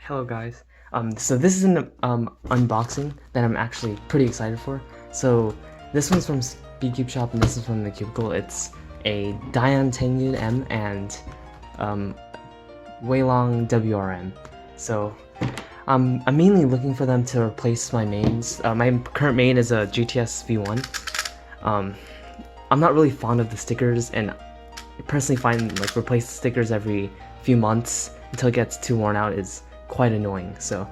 Hello guys. So this is an unboxing that I'm actually pretty excited for. So this one's from Speed Shop and this is from the Cubicle. It's a DaYan TengYun M and WeiLong WRM. So I'm mainly looking for them to replace my mains. My current main is a GTS V1. I'm not really fond of the stickers, and I personally find like replace the stickers every few months until it gets too worn out is quite annoying. So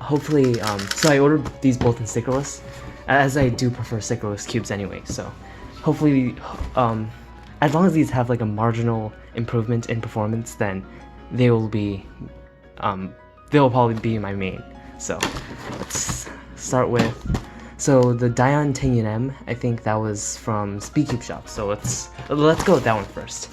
hopefully, so I ordered these both in stickerless, as I do prefer stickerless cubes anyway. So hopefully, as long as these have like a marginal improvement in performance, then they will be, they'll probably be my main. So let's start with, so the DaYan TengYun M, I think that was from Speed Shop. So let's go with that one first.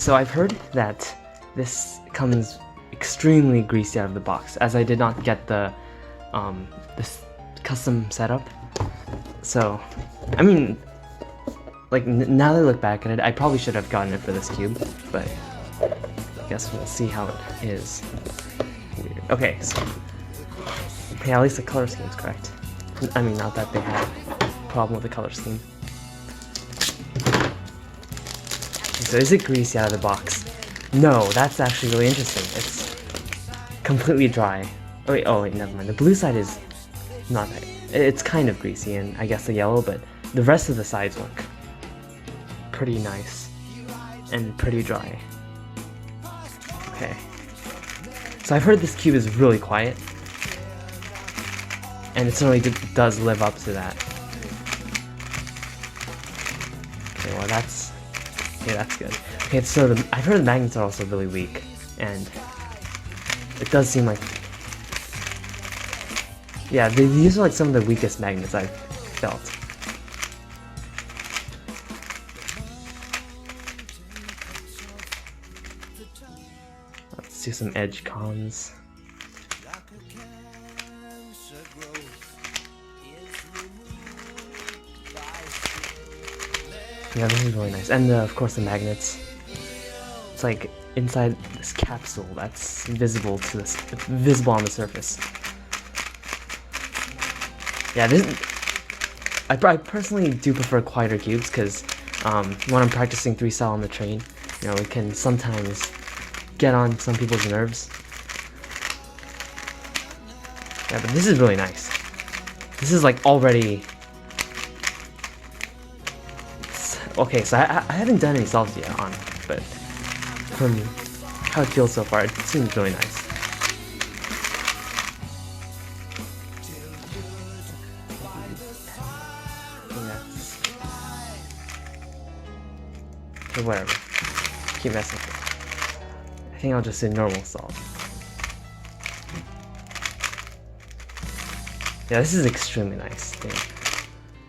So I've heard that this comes extremely greasy out of the box, as I did not get the this custom setup. So I mean, like now that I look back at it, I probably should have gotten it for this cube, but I guess we'll see how it is. Weird. Okay, so yeah, at least the color scheme's correct. I mean, not that they had a problem with the color scheme. So is it greasy out of the box? No, that's actually really interesting. It's completely dry. Oh wait, never mind. The blue side is not that. It's kind of greasy, and I guess the yellow, but the rest of the sides look pretty nice and pretty dry. Okay. So I've heard this cube is really quiet, and it certainly does live up to that. Okay, well that's good. Okay, so I've heard the magnets are also really weak, and it does seem like, yeah, these are like some of the weakest magnets I've felt. Let's do some edge cons. Yeah, this is really nice, and of course the magnets. It's like inside this capsule that's visible on the surface. Yeah, I personally do prefer quieter cubes because when I'm practicing 3-style on the train, you know, it can sometimes get on some people's nerves. Yeah, but this is really nice. This is like already. Okay, so I haven't done any solves yet on, but from how it feels so far, it seems really nice. Okay, whatever. Keep messing with it. I think I'll just do normal solve. Yeah, this is extremely nice.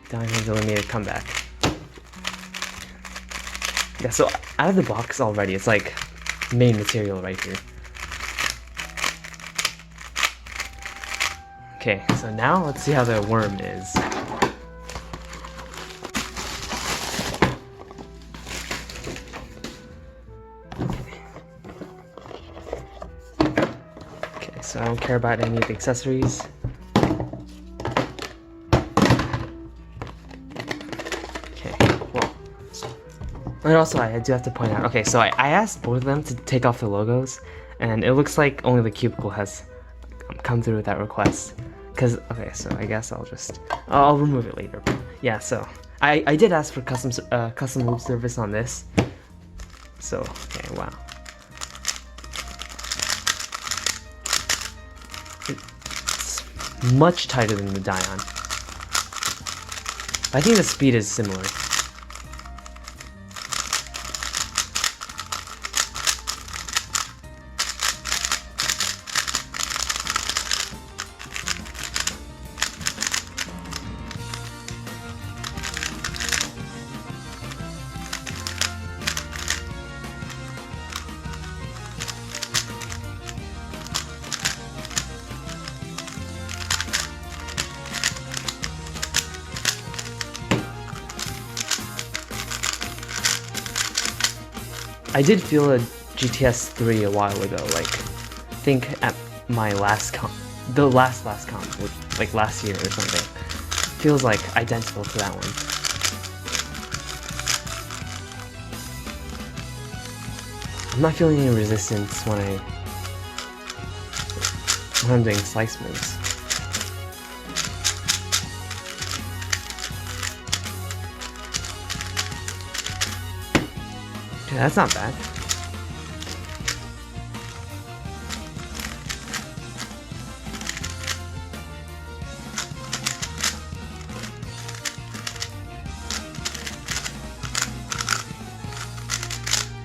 DaYan really made a comeback. Yeah, so out of the box already, it's like main material right here. Okay, so now let's see how the worm is. Okay, so I don't care about any of the accessories. And also, I do have to point out, okay, so I asked both of them to take off the logos, and it looks like only the Cubicle has come through with that request. Cause, okay, so I guess I'll remove it later. But yeah, so I did ask for custom loop service on this. So, okay, wow. It's much tighter than the DaYan. I think the speed is similar. I did feel a GTS 3 a while ago, like, I think at my last comp, the last comp, like last year or something. Feels like identical to that one. I'm not feeling any resistance when I'm doing slice moves. Yeah, that's not bad.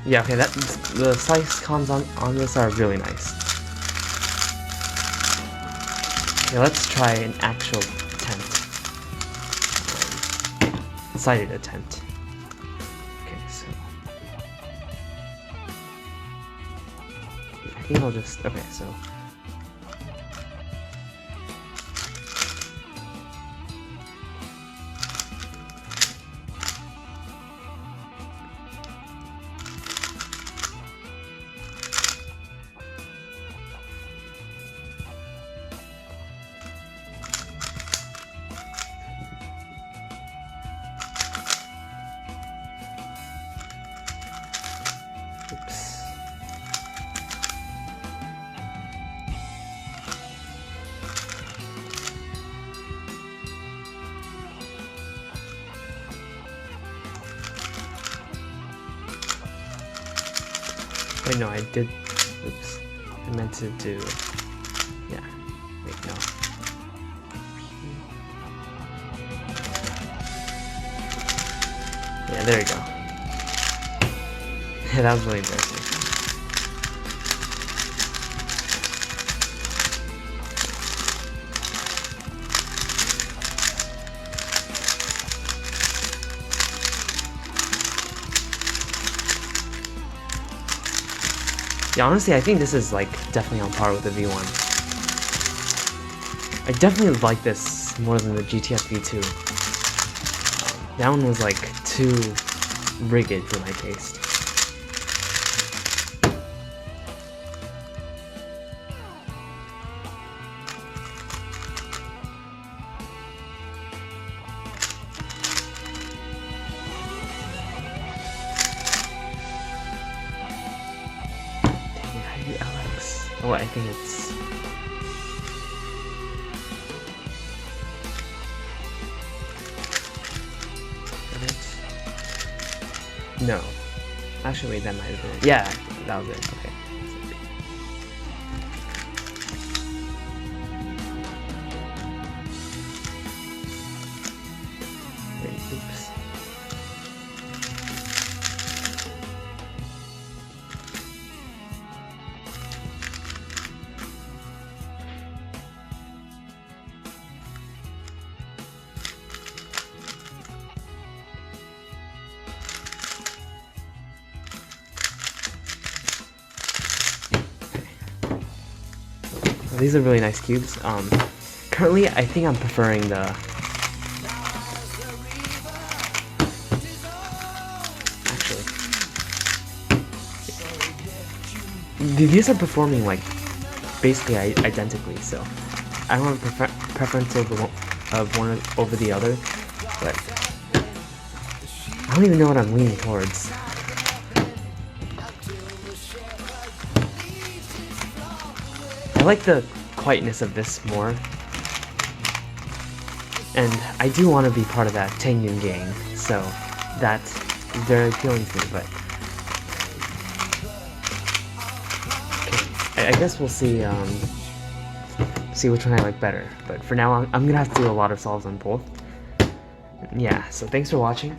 Yeah, okay, the slice cons on this are really nice. Okay, let's try an actual attempt. Sighted attempt. Okay, so I think I'll just, okay, so oops. Wait, no, I did. Oops. I meant to do. Yeah. Wait, no. Yeah, there you go. Yeah, that was really embarrassing. Yeah, honestly, I think this is like definitely on par with the V1. I definitely like this more than the GTS V2. That one was like too rigid for my taste. Alex. Oh, I think it's. No. Actually, that might have been it. Yeah, that was it. Okay. Wait, oops. These are really nice cubes. Currently, I think I'm preferring the. Actually, these are performing like basically identically. So I don't have a preference of one over the other, but I don't even know what I'm leaning towards. I like the quietness of this more, and I do want to be part of that TengYun gang, so that is very appealing to me. But okay, I guess we'll see which one I like better. But for now, I'm gonna have to do a lot of solves on both. Yeah, so thanks for watching.